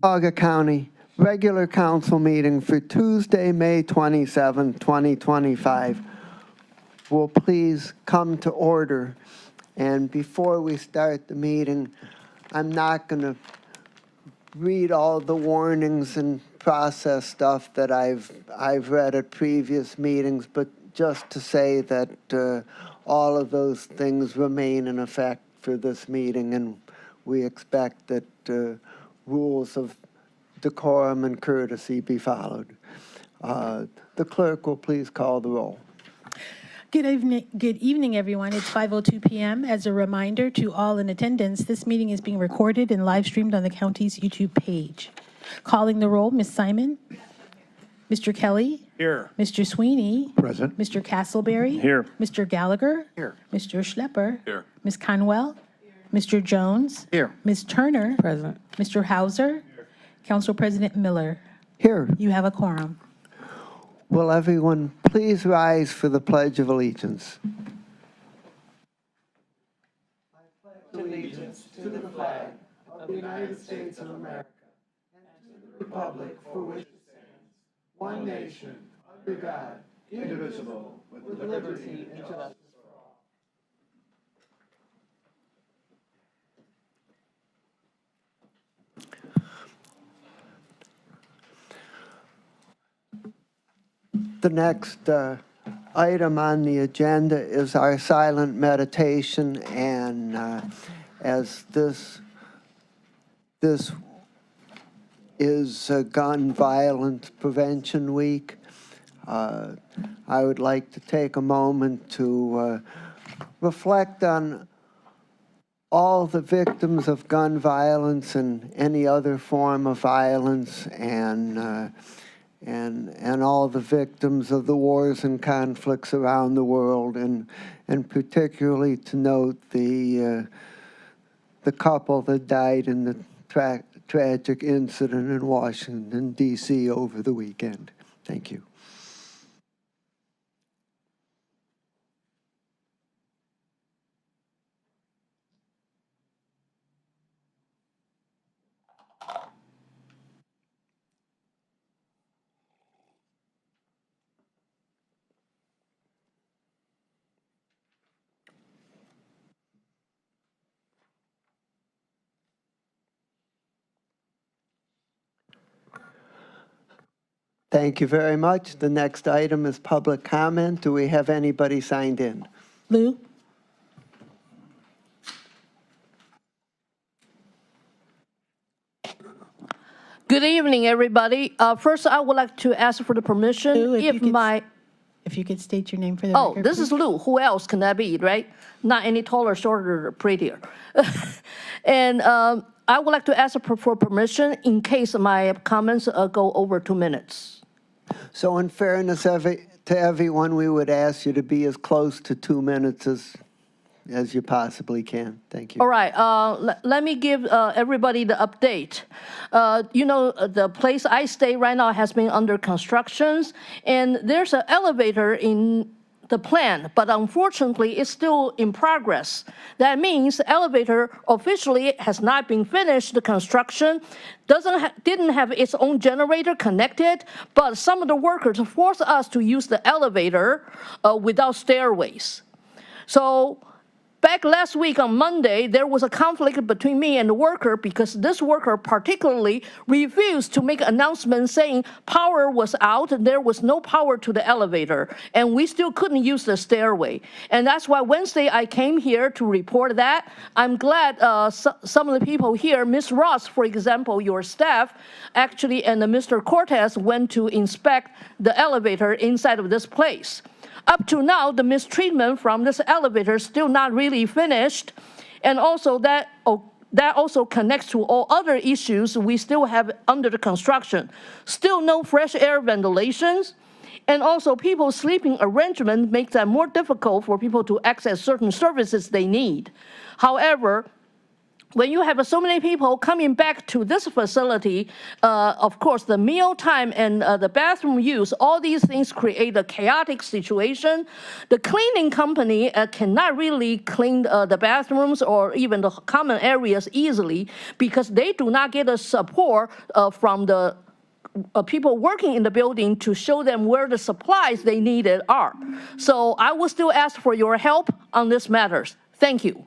Cuyahoga County regular council meeting for Tuesday, May 27, 2025 will please come to order. And before we start the meeting, I'm not going to read all the warnings and process stuff that I've read at previous meetings, but just to say that all of those things remain in effect for this meeting, and we expect that rules of decorum and courtesy be followed. The clerk will please call the roll. Good evening, everyone. It's 5:02 p.m. As a reminder to all in attendance, this meeting is being recorded and live streamed on the county's YouTube page. Calling the roll, Ms. Simon. Mr. Kelly. Here. Mr. Sweeney. Present. Mr. Castleberry. Here. Mr. Gallagher. Here. Mr. Schlepper. Here. Ms. Conwell. Here. Mr. Jones. Here. Ms. Turner. Present. Mr. Hauser. Here. Council President Miller. Here. You have a quorum. Will everyone please rise for the Pledge of Allegiance? I pledge allegiance to the flag of the United States of America and to the republic for which it stands, one nation, under God, indivisible, with liberty and justice for all. The next item on the agenda is our silent meditation, and as this is Gun Violence Prevention Week, I would like to take a moment to reflect on all the victims of gun violence and any other form of violence, and all the victims of the wars and conflicts around the world, and particularly to note the couple that died in the tragic incident in Washington, D.C. over the weekend. Thank you. Thank you very much. The next item is public comment. Do we have anybody signed in? Lou? Good evening, everybody. First, I would like to ask for the permission Lou, if you could state your name for the record. Oh, this please. is Lou. Who else can that be, right? Not any taller, shorter, or prettier. And I would like to ask for permission in case my comments go over 2 minutes. So in fairness to everyone, we would ask you to be as close to 2 minutes as you possibly can. Thank you. All right. Let me give everybody the update. The place I stay right now has been under construction, and there's an elevator in the plan, but unfortunately, it's still in progress. That means the elevator officially has not been finished. The construction didn't have its own generator connected, but some of the workers forced us to use the elevator without stairways. So back last week on Monday, there was a conflict between me and the worker because this worker particularly refused to make an announcement saying power was out and there was no power to the elevator, and we still couldn't use the stairway. And that's why Wednesday I came here to report that. I'm glad some of the people here, Ms. Ross, for example, your staff, actually, and Mr. Cortez went to inspect the elevator inside of this place. Up to now, the mistreatment from this elevator is still not really finished. And also that also connects to all other issues we still have under the construction. Still no fresh air ventilations. And also people's sleeping arrangement makes that more difficult for people to access certain services they need. However, when you have so many people coming back to this facility, of course, the meal time and the bathroom use, all these things create a chaotic situation. The cleaning company cannot really clean the bathrooms or even the common areas easily because they do not get the support from the people working in the building to show them where the supplies they needed are. So I will still ask for your help on these matters. Thank you.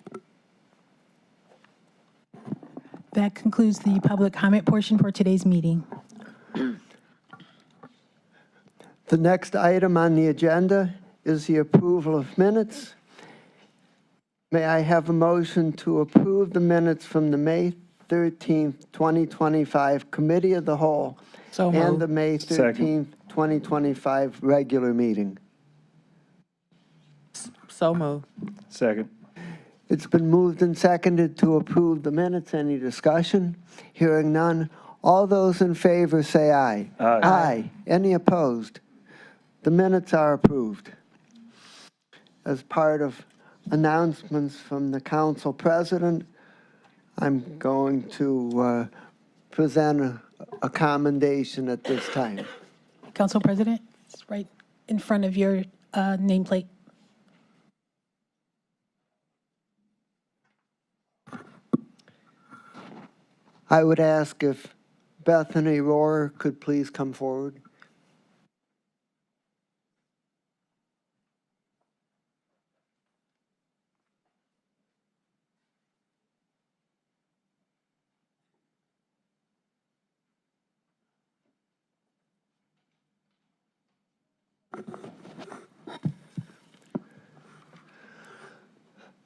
That concludes the public comment portion for today's meeting. The next item on the agenda is the approval of minutes. May I have a motion to approve the minutes from the May 13th, 2025 Committee of the Whole and the May 13th, 2025 regular meeting? So moved. Second. It's been moved and seconded to approve the minutes. Any discussion? Hearing none. All those in favor say aye. Aye. Aye. Any opposed? The minutes are approved. As part of announcements from the council president, I'm going to present a commendation at this time. Council President, it's right in front of your nameplate. I would ask if Bethany Rohr could please come forward.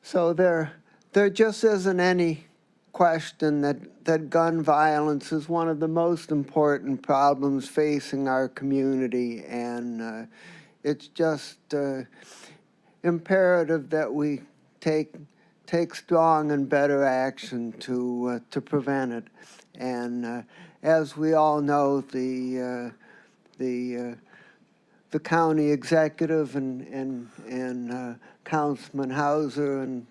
So there just isn't any question that gun violence is one of the most important problems facing our community, and it's just imperative that we take strong and better action to prevent it. And as we all know, the county executive and Councilman Hauser and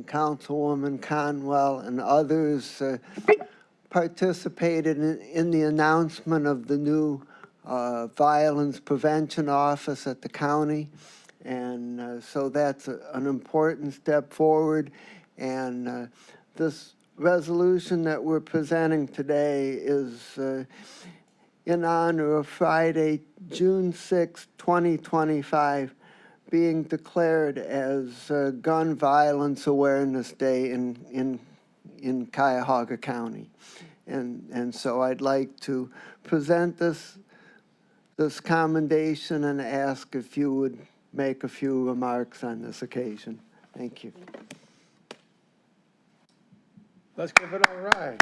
Councilwoman Conwell and others participated in the announcement of the new Violence Prevention Office at the county. And so that's an important step forward. And this resolution that we're presenting today is in honor of Friday, June 6, 2025, being declared as Gun Violence Awareness Day in Cuyahoga County. And so I'd like to present this commendation and ask if you would make a few remarks on this occasion. Thank you. Let's give it a ride.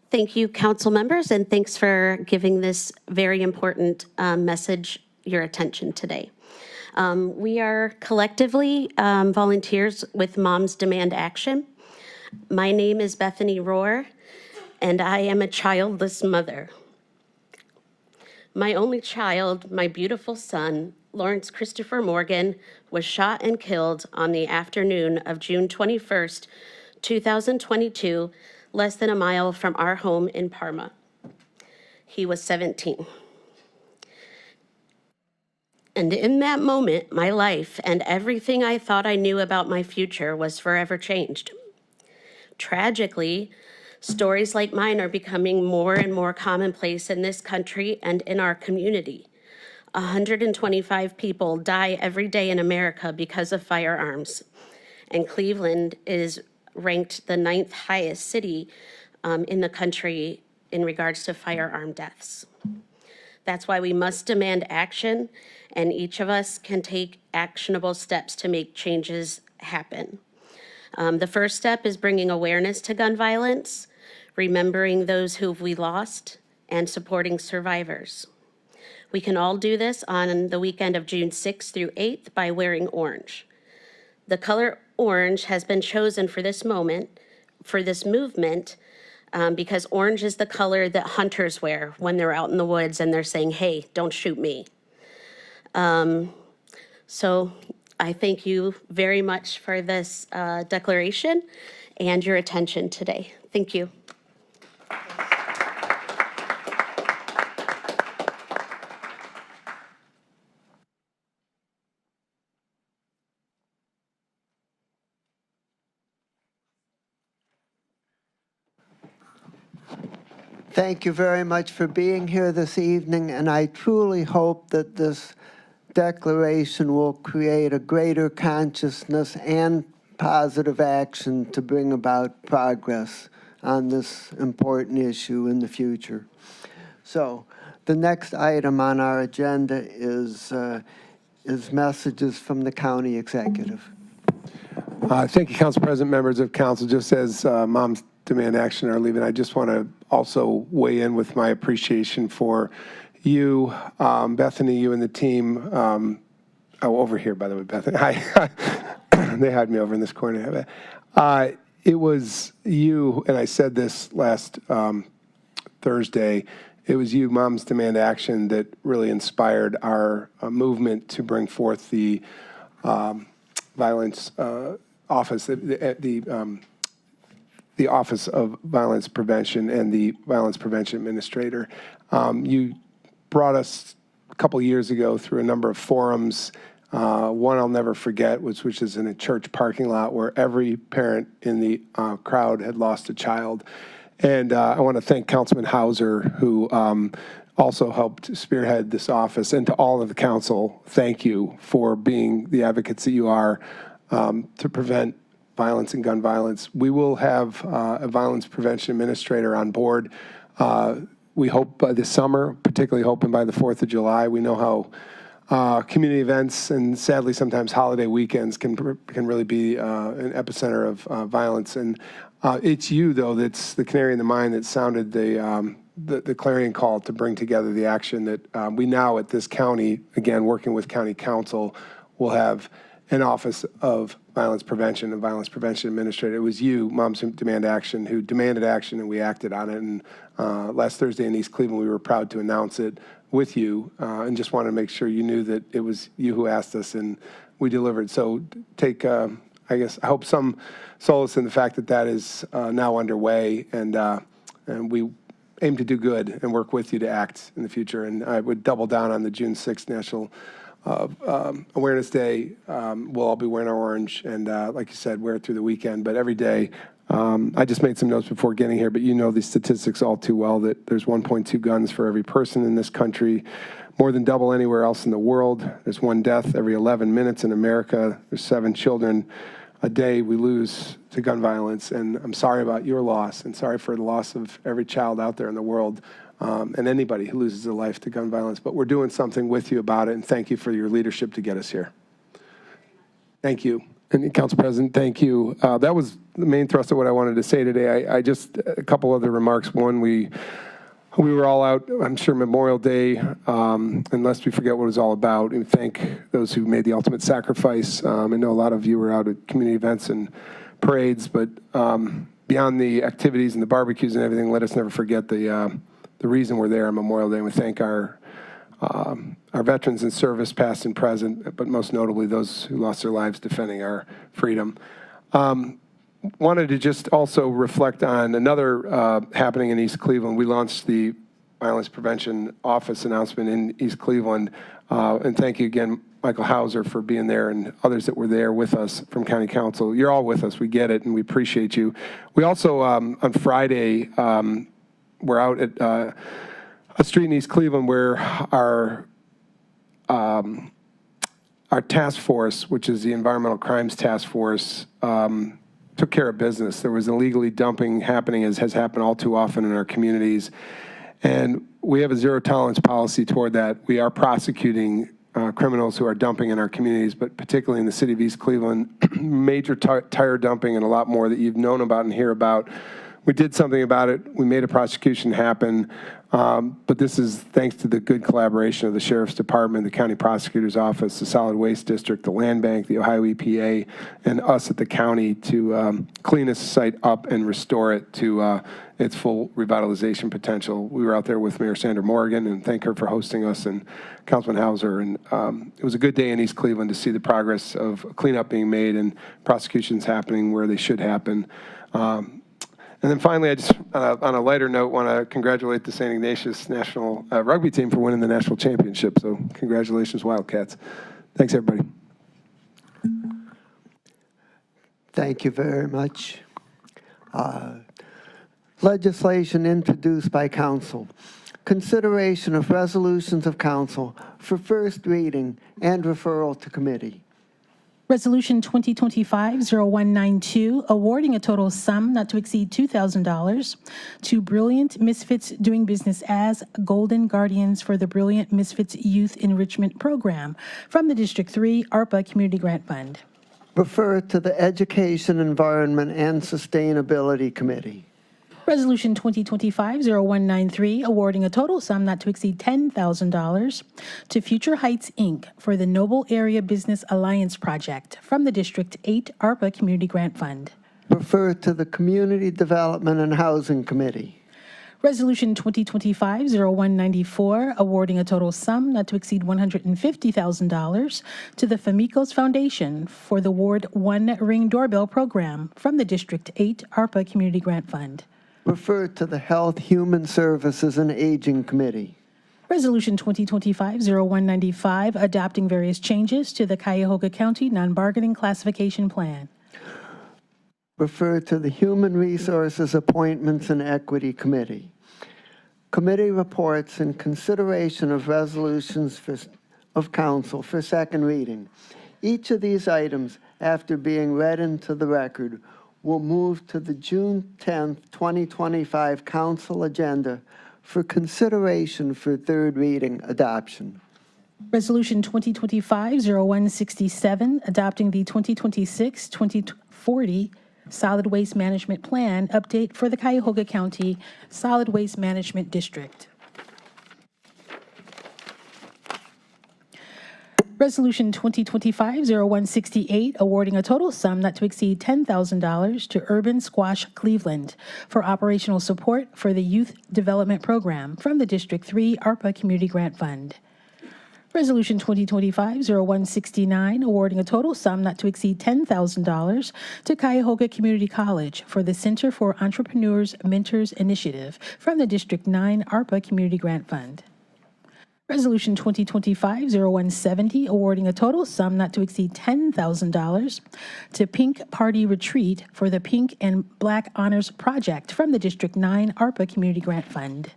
Thank you, council members, and thanks for giving this very important message your attention today. We are collectively volunteers with Moms Demand Action. My name is Bethany Rohr, and I am a childless mother. My only child, my beautiful son, Lawrence Christopher Morgan, was shot and killed on the afternoon of June 21st, 2022, less than a mile from our home in Parma. He was 17. And in that moment, my life and everything I thought I knew about my future was forever changed. Tragically, stories like mine are becoming more and more commonplace in this country and in our community. 125 people die every day in America because of firearms. And Cleveland is ranked the 9th highest city in the country in regards to firearm deaths. That's why we must demand action, and each of us can take actionable steps to make changes happen. The first step is bringing awareness to gun violence, remembering those who we lost, and supporting survivors. We can all do this on the weekend of June 6th through 8th by wearing orange. The color orange has been chosen for this movement, because orange is the color that hunters wear when they're out in the woods and they're saying, hey, don't shoot me. So I thank you very much for this declaration and your attention today. Thank you. Thank you very much for being here this evening, and I truly hope that this declaration will create a greater consciousness and positive action to bring about progress on this important issue in the future. So the next item on our agenda is messages from the county executive. Thank you, Council President, members of council. Just as Moms Demand Action are leaving, I just want to also weigh in with my appreciation for you, Bethany, you and the team. Over here, by the way, Bethany. Hi. They had me over in this corner. It was you, and I said this last Thursday, it was you, Moms Demand Action, that really inspired our movement to bring forth the violence office, the Office of Violence Prevention and the Violence Prevention Administrator. You brought us a couple years ago through a number of forums. One I'll never forget, which is in a church parking lot where every parent in the crowd had lost a child. And I want to thank Councilman Hauser, who also helped spearhead this office, and to all of the council, thank you for being the advocates that you are to prevent violence and gun violence. We will have a violence prevention administrator on board. We hope by this summer, particularly hoping by the 4th of July. We know how community events and sadly sometimes holiday weekends can really be an epicenter of violence. And it's you, though, that's the canary in the mine that sounded the clarion call to bring together the action that we now at this county, again, working with county council, will have an Office of Violence Prevention and Violence Prevention Administrator. It was you, Moms Demand Action, who demanded action, and we acted on it. And last Thursday in East Cleveland, we were proud to announce it with you, and just wanted to make sure you knew that it was you who asked us, and we delivered. So take, I hope some solace in the fact that that is now underway, and we aim to do good and work with you to act in the future. And I would double down on the June 6th National Awareness Day. We'll all be wearing our orange, and like you said, wear it through the weekend. But every day, I just made some notes before getting here, but you know these statistics all too well, that there's 1.2 guns for every person in this country, more than double anywhere else in the world. There's 1 death every 11 minutes in America. There's 7 children a day we lose to gun violence. And I'm sorry about your loss, and sorry for the loss of every child out there in the world. And anybody who loses their life to gun violence. But we're doing something with you about it, and thank you for your leadership to get us here. Thank you. And Council President, thank you. That was the main thrust of what I wanted to say today. I just, a couple other remarks. One, we were all out, I'm sure, Memorial Day, unless we forget what it was all about, and thank those who made the ultimate sacrifice. I know a lot of you were out at community events and parades, but beyond the activities and the barbecues and everything, let us never forget the reason we're there on Memorial Day. And we thank our veterans in service, past and present, but most notably those who lost their lives defending our freedom. Wanted to just also reflect on another happening in East Cleveland. We launched the Violence Prevention Office announcement in East Cleveland. And thank you again, Michael Hauser, for being there, and others that were there with us from County Council. You're all with us. We get it, and we appreciate you. We also, on Friday, we're out at a street in East Cleveland where our task force, which is the Environmental Crimes Task Force, took care of business. There was illegally dumping happening, as has happened all too often in our communities. And we have a zero tolerance policy toward that. We are prosecuting criminals who are dumping in our communities, but particularly in the city of East Cleveland, major tire dumping and a lot more that you've known about and hear about. We did something about it. We made a prosecution happen. But this is thanks to the good collaboration of the Sheriff's Department, the County Prosecutor's Office, the Solid Waste District, the Land Bank, the Ohio EPA, and us at the county to clean this site up and restore it to its full revitalization potential. We were out there with Mayor Sandra Morgan, and thank her for hosting us, and Councilman Hauser. And it was a good day in East Cleveland to see the progress of cleanup being made and prosecutions happening where they should happen. And then finally, I just, on a lighter note, want to congratulate the St. Ignatius national rugby team for winning the national championship. So congratulations, Wildcats. Thanks, everybody. Thank you very much. Legislation introduced by council. Consideration of resolutions of council for first reading and referral to committee. Resolution 2025-0192, awarding a total sum not to exceed $2,000 to Brilliant Misfits doing business as Golden Guardians for the Brilliant Misfits Youth Enrichment Program from the District 3 ARPA Community Grant Fund. Refer to the Education, Environment, and Sustainability Committee. Resolution 2025-0193, awarding a total sum not to exceed $10,000 to Future Heights, Inc. for the Noble Area Business Alliance Project from the District 8 ARPA Community Grant Fund. Refer to the Community Development and Housing Committee. Resolution 2025-0194, awarding a total sum not to exceed $150,000 to the Famicos Foundation for the Ward 1 Ring Doorbell Program from the District 8 ARPA Community Grant Fund. Refer to the Health, Human Services, and Aging Committee. Resolution 2025-0195, adopting various changes to the Cuyahoga County Non-Bargaining Classification Plan. Refer to the Human Resources, Appointments, and Equity Committee. Committee reports and consideration of resolutions of council for second reading. Each of these items, after being read into the record, will move to the June 10th, 2025 council agenda for consideration for third reading adoption. Resolution 2025-0167, adopting the 2026-2040 Solid Waste Management Plan update for the Cuyahoga County Solid Waste Management District. Resolution 2025-0168, awarding a total sum not to exceed $10,000 to Urban Squash Cleveland for operational support for the Youth Development Program from the District 3 ARPA Community Grant Fund. Resolution 2025-0169, awarding a total sum not to exceed $10,000 to Cuyahoga Community College for the Center for Entrepreneurs Mentors Initiative from the District 9 ARPA Community Grant Fund. Resolution 2025-0170, awarding a total sum not to exceed $10,000 to Pink Party Retreat for the Pink and Black Honors Project from the District 9 ARPA Community Grant Fund.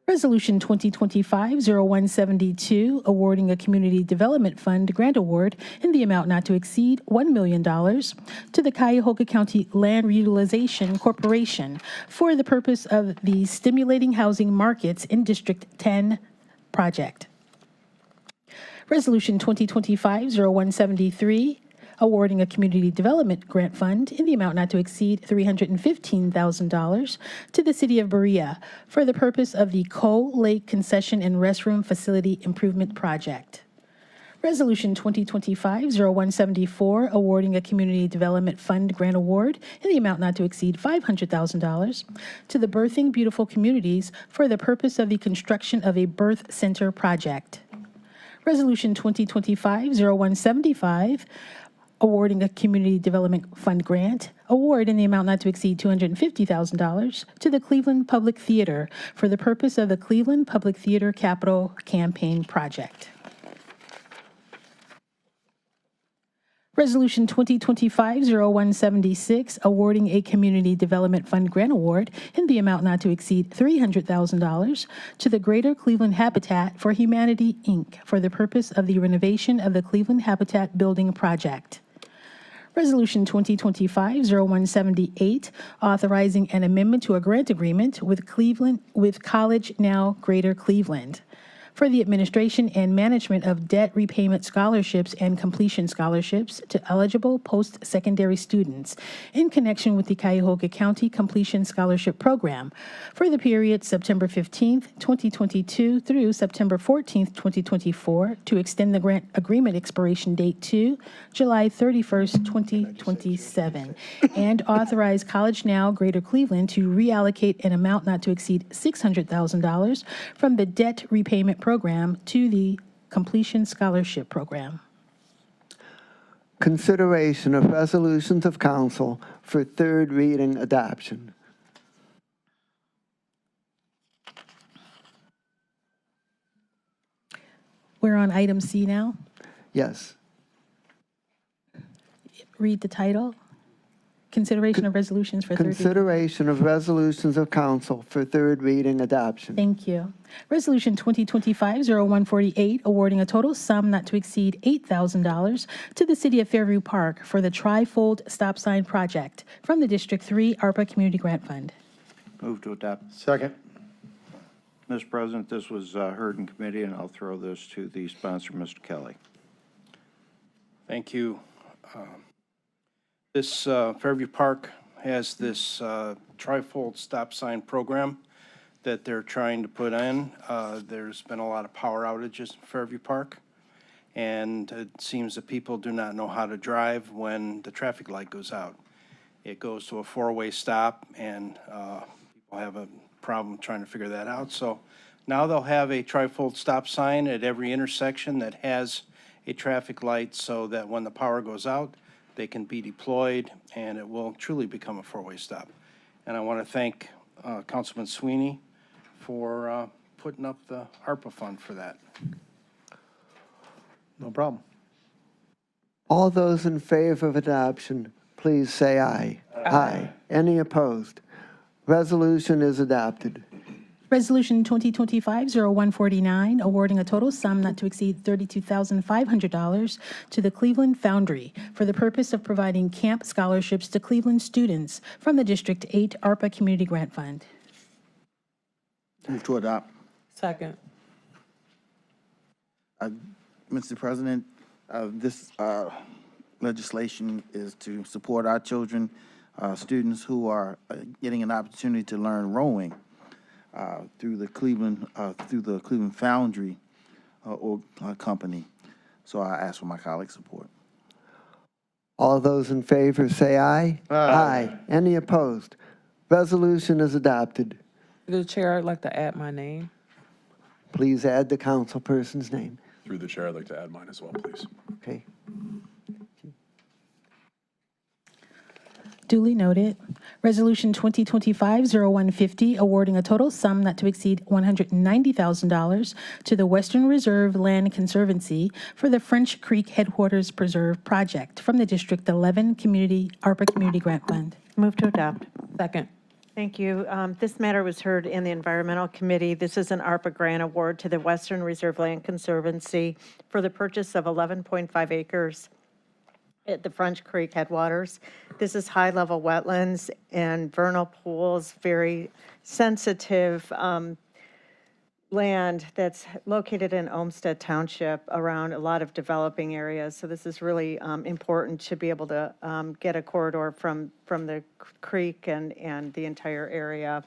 Resolution 2025-0172, awarding a Community Development Fund grant award in the amount not to exceed $1 million to the Cuyahoga County Land Reutilization Corporation for the purpose of the Stimulating Housing Markets in District 10 project. Resolution 2025-0173, awarding a Community Development Grant Fund in the amount not to exceed $315,000 to the City of Berea for the purpose of the Coe Lake Concession and Restroom Facility Improvement Project. Resolution 2025-0174, awarding a Community Development Fund grant award in the amount not to exceed $500,000 to the Birthing Beautiful Communities for the purpose of the construction of a birth center project. Resolution 2025-0175, awarding a Community Development Fund grant award in the amount not to exceed $250,000 to the Cleveland Public Theater for the purpose of the Cleveland Public Theater Capital Campaign Project. Resolution 2025-0176, awarding a Community Development Fund grant award in the amount not to exceed $300,000 to the Greater Cleveland Habitat for Humanity, Inc. for the purpose of the renovation of the Cleveland Habitat Building Project. Resolution 2025-0178, authorizing an amendment to a grant agreement with College Now Greater Cleveland for the administration and management of debt repayment scholarships and completion scholarships to eligible post-secondary students in connection with the Cuyahoga County Completion Scholarship Program for the period September 15th, 2022 through September 14th, 2024, to extend the grant agreement expiration date to July 31st, 2027, and authorize College Now Greater Cleveland to reallocate an amount not to exceed $600,000 from the debt repayment program to the completion scholarship program. Consideration of resolutions of council for third reading adoption. We're on item C now. Yes. Read the title. Consideration of resolutions for third reading. Consideration of resolutions of council for third reading adoption. Thank you. Resolution 2025-0148, awarding a total sum not to exceed $8,000 to the City of Fairview Park for the Tri-Fold Stop Sign Project from the District 3 ARPA Community Grant Fund. Move to adopt. Second. Mr. President, this was heard in committee, and I'll throw this to the sponsor, Mr. Kelly. Thank you. This Fairview Park has this tri-fold stop sign program that they're trying to put in. There's been a lot of power outages in Fairview Park, and it seems that people do not know how to drive when the traffic light goes out. It goes to a four-way stop, and people have a problem trying to figure that out. So now they'll have a tri-fold stop sign at every intersection that has a traffic light, so that when the power goes out, they can be deployed, and it will truly become a four-way stop. And I want to thank Councilman Sweeney for putting up the ARPA fund for that. No problem. All those in favor of adoption, please say aye. Aye. Any opposed? Resolution is adopted. Resolution 2025-0149, awarding a total sum not to exceed $32,500 to the Cleveland Foundry for the purpose of providing camp scholarships to Cleveland students from the District 8 ARPA Community Grant Fund. Move to adopt. Second. Mr. President, this legislation is to support our children, students who are getting an opportunity to learn rowing through the Cleveland Foundry company. So I ask for my colleagues' support. All those in favor say aye. Aye. Any opposed? Resolution is adopted. Through the chair, I'd like to add my name. Please add the councilperson's name. Through the chair, I'd like to add mine as well, please. Okay. Duly noted. Resolution 2025-0150, awarding a total sum not to exceed $190,000 to the Western Reserve Land Conservancy for the French Creek Headwaters Preserve Project from the District 11 ARPA Community Grant Fund. Move to adopt. Second. Thank you. This matter was heard in the Environmental Committee. This is an ARPA grant award to the Western Reserve Land Conservancy for the purchase of 11.5 acres at the French Creek Headwaters. This is high-level wetlands and vernal pools, very sensitive land that's located in Olmsted Township around a lot of developing areas. So this is really important to be able to get a corridor from the creek and the entire area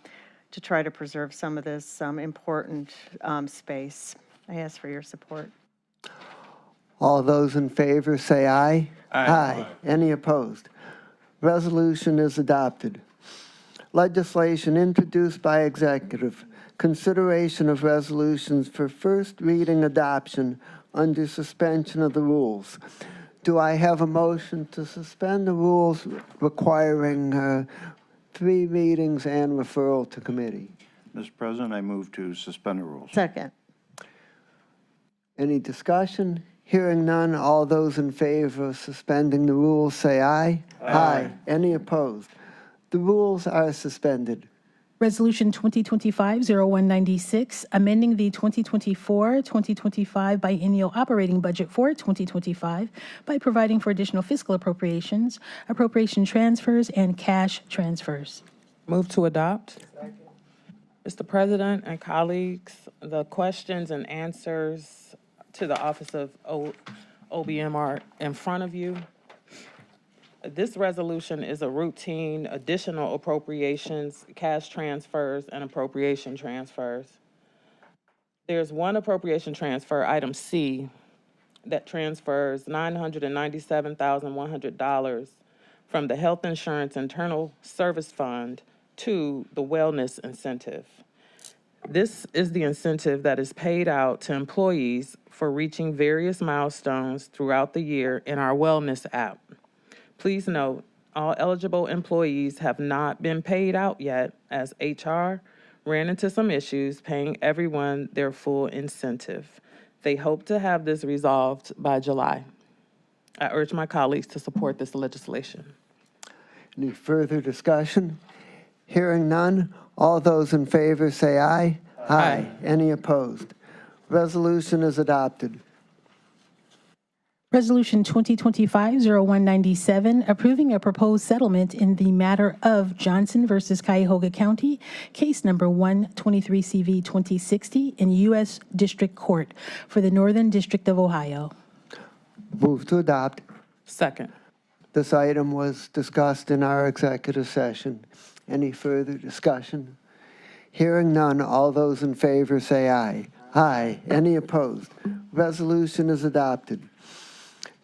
to try to preserve some of this important space. I ask for your support. All those in favor say aye. Aye. Any opposed? Resolution is adopted. Legislation introduced by executive. Consideration of resolutions for first reading adoption under suspension of the rules. Do I have a motion to suspend the rules requiring 3 readings and referral to committee? Mr. President, I move to suspend the rules. Second. Any discussion? Hearing none, all those in favor of suspending the rules say aye. Aye. Any opposed? The rules are suspended. Resolution 2025-0196, amending the 2024-2025 biennial operating budget for 2025 by providing for additional fiscal appropriations, appropriation transfers, and cash transfers. Move to adopt. Mr. President and colleagues, the questions and answers to the Office of OBM are in front of you. This resolution is a routine additional appropriations, cash transfers, and appropriation transfers. There's one appropriation transfer, item C, that transfers $997,100 from the Health Insurance Internal Service Fund to the Wellness Incentive. This is the incentive that is paid out to employees for reaching various milestones throughout the year in our Wellness app. Please note, all eligible employees have not been paid out yet, as HR ran into some issues paying everyone their full incentive. They hope to have this resolved by July. I urge my colleagues to support this legislation. Any further discussion? Hearing none, all those in favor say aye. Aye. Any opposed? Resolution is adopted. Resolution 2025-0197, approving a proposed settlement in the matter of Johnson versus Cuyahoga County, case number 123CV2060 in U.S. District Court for the Northern District of Ohio. Move to adopt. Second. This item was discussed in our executive session. Any further discussion? Hearing none, all those in favor say aye. Aye. Any opposed? Resolution is adopted.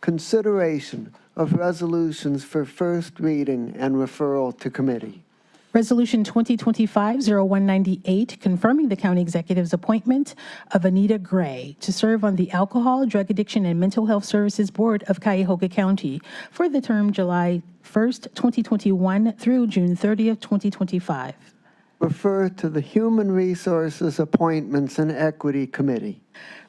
Consideration of resolutions for first reading and referral to committee. Resolution 2025-0198, confirming the county executive's appointment of Anita Gray to serve on the Alcohol, Drug Addiction, and Mental Health Services Board of Cuyahoga County for the term July 1st, 2021 through June 30th, 2025. Refer to the Human Resources Appointments and Equity Committee.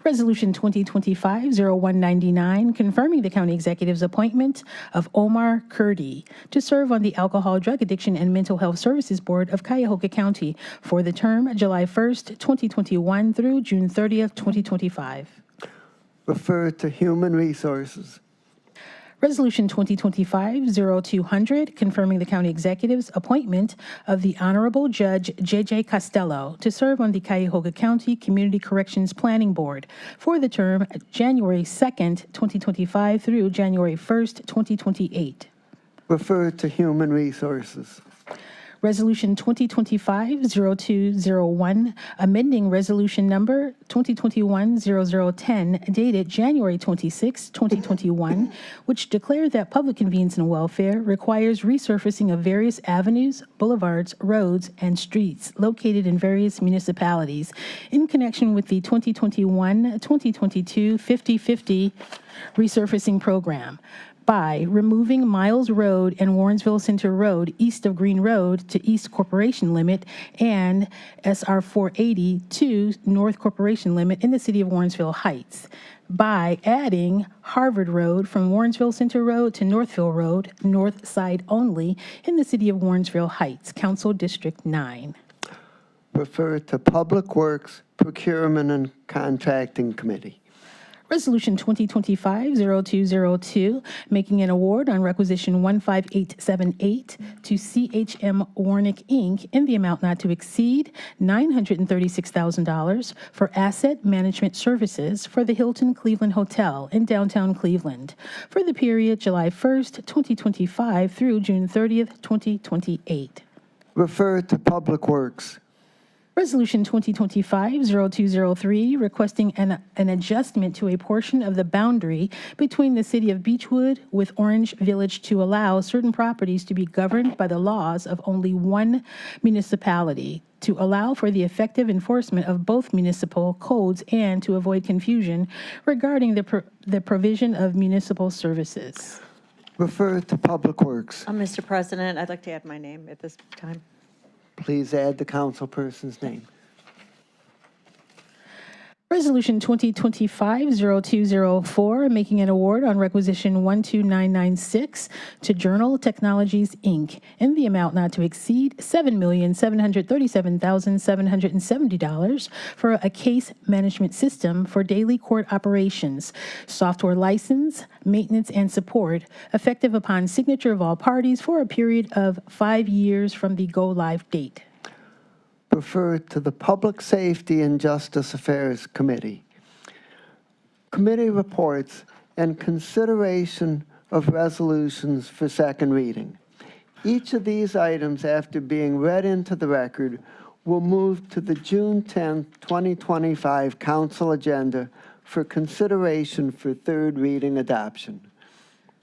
Resolution 2025-0199, confirming the county executive's appointment of Omar Kurdi to serve on the Alcohol, Drug Addiction, and Mental Health Services Board of Cuyahoga County for the term July 1st, 2021 through June 30th, 2025. Refer to Human Resources. Resolution 2025-0200, confirming the county executive's appointment of the Honorable Judge J.J. Costello to serve on the Cuyahoga County Community Corrections Planning Board for the term January 2nd, 2025 through January 1st, 2028. Refer to Human Resources. Resolution 2025-0201, amending resolution number 2021-0010, dated January 26, 2021, which declared that public convenience and welfare requires resurfacing of various avenues, boulevards, roads, and streets located in various municipalities in connection with the 2021-2022 50/50 resurfacing program, by removing Miles Road and Warrensville Center Road east of Green Road to East Corporation Limit and SR 480 to North Corporation Limit in the city of Warrensville Heights, by adding Harvard Road from Warrensville Center Road to Northville Road, north side only, in the city of Warrensville Heights, Council District 9. Refer to Public Works, Procurement, and Contracting Committee. Resolution 2025-0202, making an award on requisition 15878 to CHM Warnick, Inc. in the amount not to exceed $936,000 for asset management services for the Hilton Cleveland Hotel in downtown Cleveland for the period July 1st, 2025 through June 30th, 2028. Refer to Public Works. Resolution 2025-0203, requesting an adjustment to a portion of the boundary between the city of Beechwood with Orange Village to allow certain properties to be governed by the laws of only one municipality, to allow for the effective enforcement of both municipal codes and to avoid confusion regarding the provision of municipal services. Refer to Public Works. Mr. President, I'd like to add my name at this time. Please add the councilperson's name. Resolution 2025-0204, making an award on requisition 12996 to Journal Technologies, Inc. in the amount not to exceed $7,737,770 for a case management system for daily court operations, software license, maintenance, and support, effective upon signature of all parties for a period of 5 years from the go-live date. refer to the Public Safety and Justice Affairs Committee. Committee reports and consideration of resolutions for second reading. Each of these items, after being read into the record, will move to the June 10, 2025 council agenda for consideration for third reading adoption.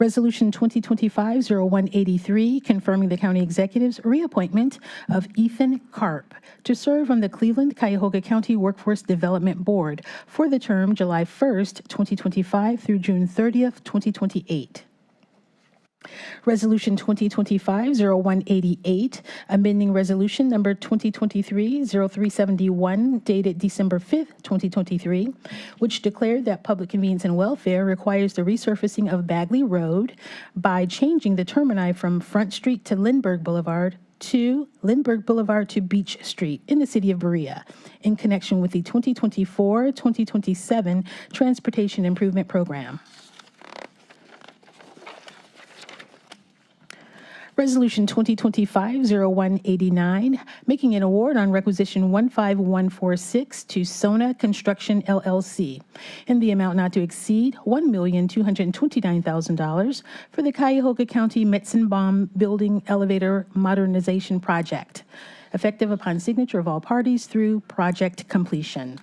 Resolution 2025-0183, confirming the county executive's reappointment of Ethan Karp to serve on the Cleveland-Cuyahoga County Workforce Development Board for the term July 1st, 2025 through June 30th, 2028. Resolution 2025-0188, amending Resolution Number 2023-0371, dated December 5th, 2023, which declared that public convenience and welfare requires the resurfacing of Bagley Road by changing the termini from Front Street to Lindbergh Boulevard to Lindbergh Boulevard to Beach Street in the city of Berea in connection with the 2024-2027 Transportation Improvement Program. Resolution 2025-0189, making an award on requisition 15146 to Sona Construction LLC in the amount not to exceed $1,229,000 for the Cuyahoga County Metzenbaum Building Elevator Modernization Project, effective upon signature of all parties through project completion.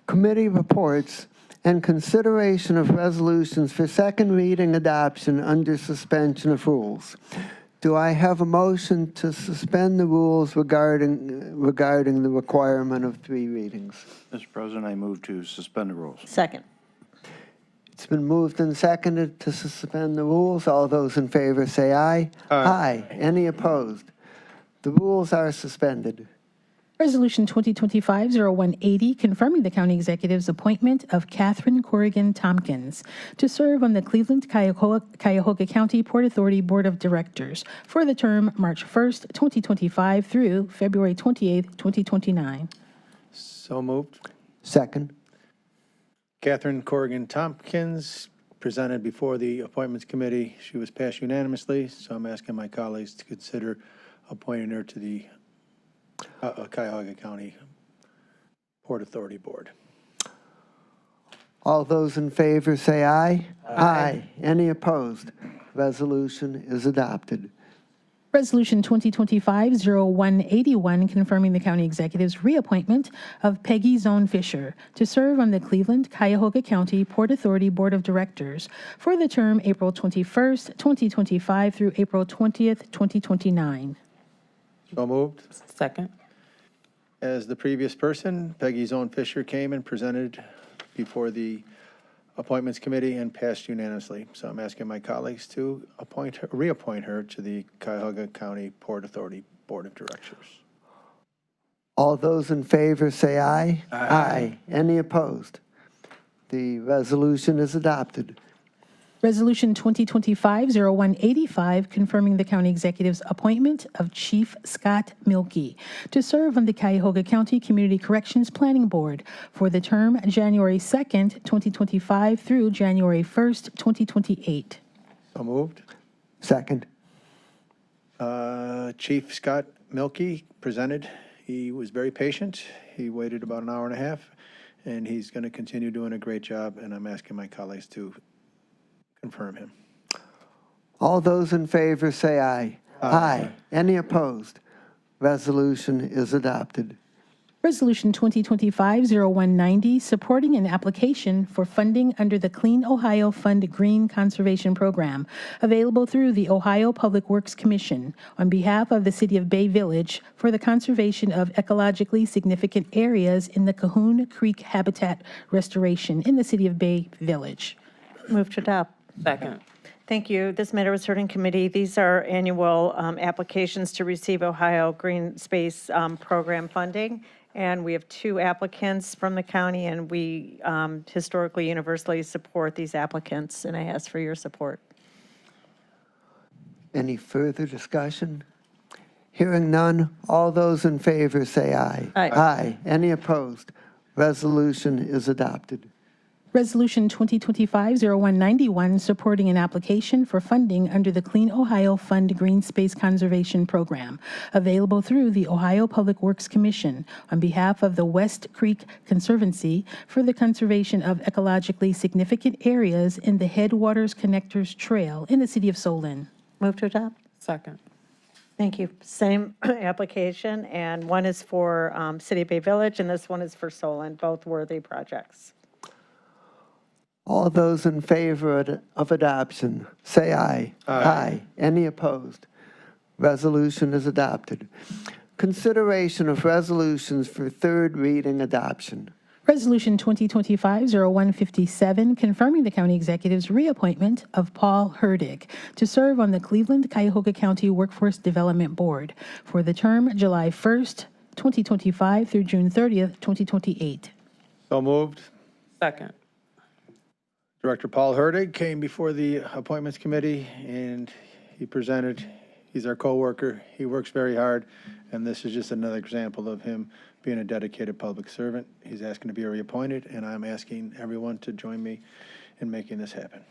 Committee reports and consideration of resolutions for second reading adoption under suspension of rules. Do I have a motion to suspend the rules regarding the requirement of 3 readings? Mr. President, I move to suspend the rules. Second. It's been moved and seconded to suspend the rules. All those in favor say aye. Aye. Any opposed? The rules are suspended. Resolution 2025-0180, confirming the county executive's appointment of Catherine Corrigan Tompkins to serve on the Cleveland-Cuyahoga County Port Authority Board of Directors for the term March 1st, 2025 through February 28th, 2029. So moved. Second. Catherine Corrigan Tompkins presented before the Appointments Committee. She was passed unanimously, so I'm asking my colleagues to consider appointing her to the Cuyahoga County Port Authority Board. All those in favor say aye. Aye. Any opposed? Resolution is adopted. Resolution 2025-0181, confirming the county executive's reappointment of Peggy Zone Fisher to serve on the Cleveland-Cuyahoga County Port Authority Board of Directors for the term April 21st, 2025 through April 20th, 2029. So moved. Second. As the previous person, Peggy Zone Fisher came and presented before the Appointments Committee and passed unanimously. So I'm asking my colleagues to reappoint her to the Cuyahoga County Port Authority Board of Directors. All those in favor say aye. Aye. Any opposed? The resolution is adopted. Resolution 2025-0185, confirming the county executive's appointment of Chief Scott Milkey to serve on the Cuyahoga County Community Corrections Planning Board for the term January 2nd, 2025 through January 1st, 2028. So moved. Second. Chief Scott Milkey presented. He was very patient. He waited about an hour and a half, and he's going to continue doing a great job, and I'm asking my colleagues to confirm him. All those in favor say aye. Aye. Any opposed? Resolution is adopted. Resolution 2025-0190, supporting an application for funding under the Clean Ohio Fund Green Conservation Program, available through the Ohio Public Works Commission on behalf of the City of Bay Village for the conservation of ecologically significant areas in the Cahoon Creek habitat restoration in the City of Bay Village. Move to adopt. Second. Thank you. This matter was heard in committee. These are annual applications to receive Ohio Green Space Program funding. And we have 2 applicants from the county, and we historically universally support these applicants, and I ask for your support. Any further discussion? Hearing none, all those in favor say aye. Aye. Aye. Any opposed? Resolution is adopted. Resolution 2025-0191, supporting an application for funding under the Clean Ohio Fund Green Space Conservation Program, available through the Ohio Public Works Commission on behalf of the West Creek Conservancy for the conservation of ecologically significant areas in the Headwaters Connectors Trail in the city of Solon. Move to adopt. Second. Thank you. Same application, and one is for City of Bay Village, and this one is for Solon, both worthy projects. All those in favor of adoption, say aye. Aye. Any opposed? Resolution is adopted. Consideration of resolutions for third reading adoption. Resolution 2025-0157, confirming the county executive's reappointment of Paul Herdig to serve on the Cleveland-Cuyahoga County Workforce Development Board for the term July 1st, 2025 through June 30th, 2028. So moved. Second. Director Paul Herdig came before the Appointments Committee, and he presented. He's our coworker. He works very hard, and this is just another example of him being a dedicated public servant. He's asking to be reappointed, and I'm asking everyone to join me in making this happen.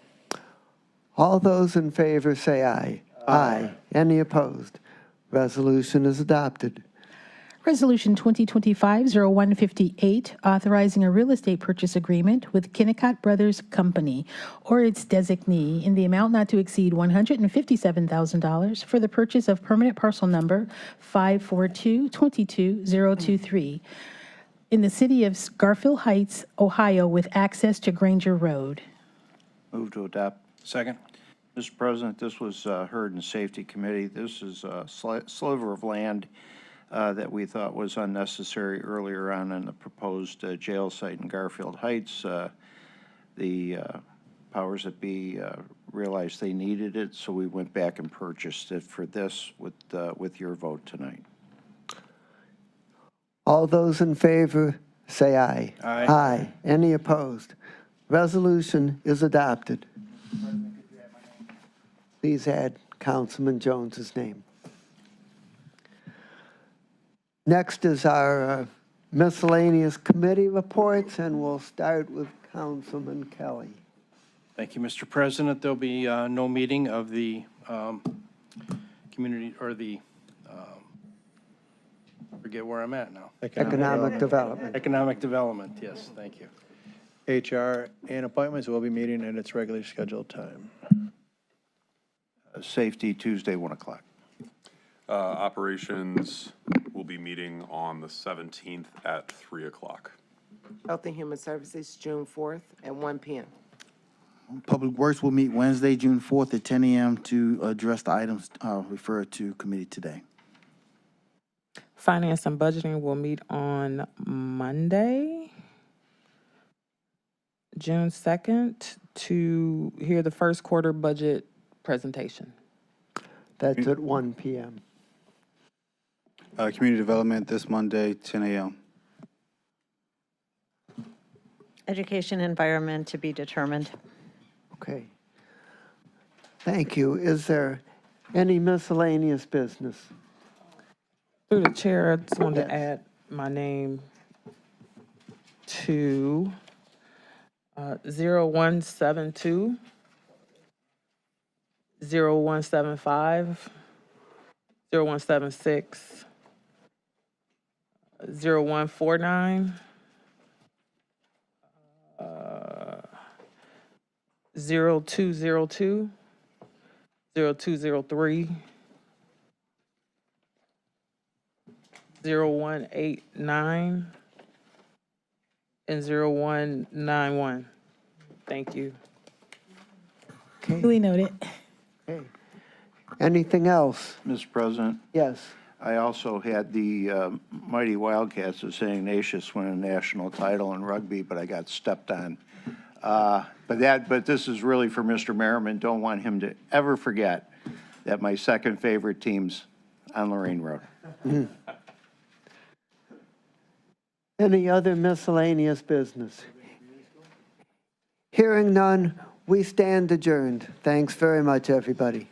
All those in favor say aye. Aye. Any opposed? Resolution is adopted. Resolution 2025-0158, authorizing a real estate purchase agreement with Kennecott Brothers Company or its designee in the amount not to exceed $157,000 for the purchase of permanent parcel number 542-22023 in the city of Garfield Heights, Ohio, with access to Granger Road. Move to adopt. Second. Mr. President, this was heard in Safety Committee. This is a sliver of land that we thought was unnecessary earlier on in the proposed jail site in Garfield Heights. The powers that be realized they needed it, so we went back and purchased it for this with your vote tonight. All those in favor say aye. Aye. Aye. Any opposed? Resolution is adopted. Please add Councilman Jones's name. Next is our miscellaneous committee reports, and we'll start with Councilman Kelly. Thank you, Mr. President. There'll be no meeting of the community, or the, forget where I'm at now. Economic Development. Economic Development, yes, thank you. HR and Appointments will be meeting at its regularly scheduled time. Safety, Tuesday, 1 o'clock. Operations will be meeting on the 17th at 3 o'clock. Health and Human Services, June 4th at 1 p.m. Public Works will meet Wednesday, June 4th at 10 a.m. to address the items referred to committee today. Finance and Budgeting will meet on Monday, June 2nd, to hear the first quarter budget presentation. That's at 1 p.m. Community Development this Monday, 10 a.m. Education Environment to be determined. Okay. Thank you. Is there any miscellaneous business? Through the chair, I just wanted Yes. to add my name to 0172, 0175, 0176, 0149, 0202, 0203, 0189, and 0191. Thank you. Okay. Duly noted. Okay. Anything else? Mr. President, Yes. I also had the mighty Wildcats of St. Ignatius win a national title in rugby, but I got stepped on. But this is really for Mr. Merriman. Don't want him to ever forget that my second favorite team's on Lorraine Road. Any other miscellaneous business? Hearing none, we stand adjourned. Thanks very much, everybody.